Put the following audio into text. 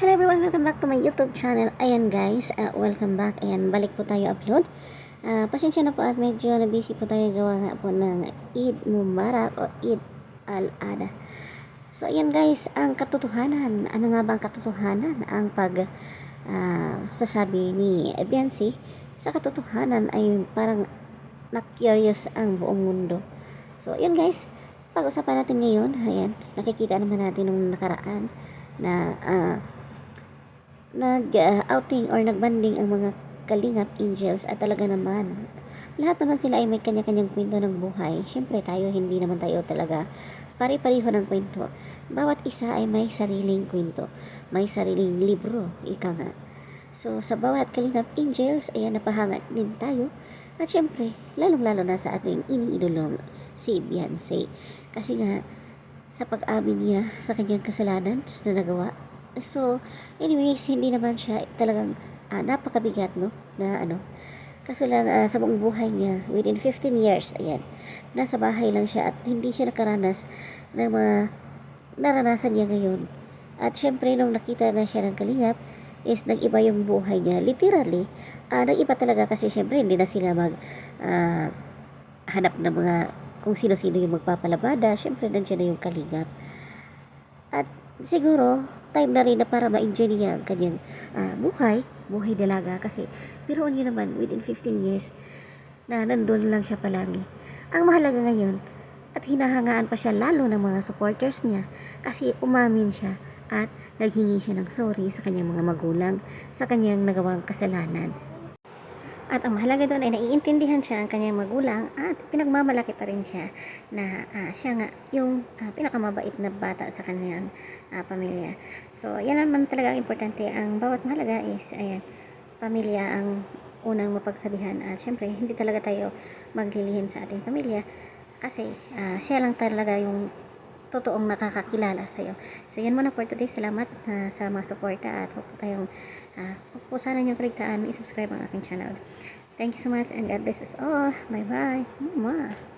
Hello everyone, welcome back to my YouTube channel. Ayan guys, welcome back. Ayan, balik po tayo upload. Pasensya na po at medyo na-busy po tayo gawa nga po ng Eid Mubarak o Eid Al-Adha. So ayan guys, ang katotohanan. Ano nga ba ang katotohanan? Ang sasabi ni Beyonce sa katotohanan ay parang na-curious ang buong mundo. So ayan guys, pag-usapan natin ngayon. Ayan, nakikita naman natin nung nakaraan na nag-outing or nagbanding ang mga Kalingap Angels at talaga naman lahat naman sila ay may kanya-kanyang kwento ng buhay. Syempre tayo, hindi naman tayo talaga pare-pareho ng kwento. Bawat isa ay may sariling kwento, may sariling libro, ika nga. So sa bawat Kalingap Angels ay napahangat din tayo at syempre lalong-lalo na sa ating iniidolong si Beyonce, kasi nga sa pag-amin niya sa kanyang kasalanan na nagawa. So, anyways, hindi naman siya talagang napakabigat, no? Na kaso lang sa buong buhay niya, within 15 years, ayan, nasa bahay lang siya at hindi siya nakaranas ng mga naranasan niya ngayon. At syempre, nung nakita na siya ng Kalingap, is nag-iba yung buhay niya. Literally, nag-iba talaga kasi syempre, hindi na sila hanap ng mga kung sino-sino yung magpapalabada. Syempre, nandiyan na yung Kalingap. At siguro, time na rin na para ma-enjoy niya ang kanyang buhay dalaga. Kasi, biruan niyo naman, within 15 years, na nandun lang siya palagi. Ang mahalaga ngayon, at hinahangaan pa siya lalo ng mga supporters niya, kasi umamin siya at naghingi siya ng sorry sa kanyang mga magulang, sa kanyang nagawang kasalanan. At ang mahalaga doon ay naiintindihan siya ang kanyang magulang at pinagmamalaki pa rin siya na siya nga yung pinakamabait na bata sa kanyang pamilya. So, yan naman talaga ang importante. Ang bawat mahalaga is, ayan, pamilya ang unang mapagsabihan. At syempre, hindi talaga tayo maglilihim sa ating pamilya kasi siya lang talaga yung totoong nakakakilala sa iyo. So, yan muna for today. Salamat sa mga suporta at huwag po tayong huwag po sana niyong kaligtaan i-subscribe ang aking channel. Thank you so much and God bless us all. Bye bye. Mwah.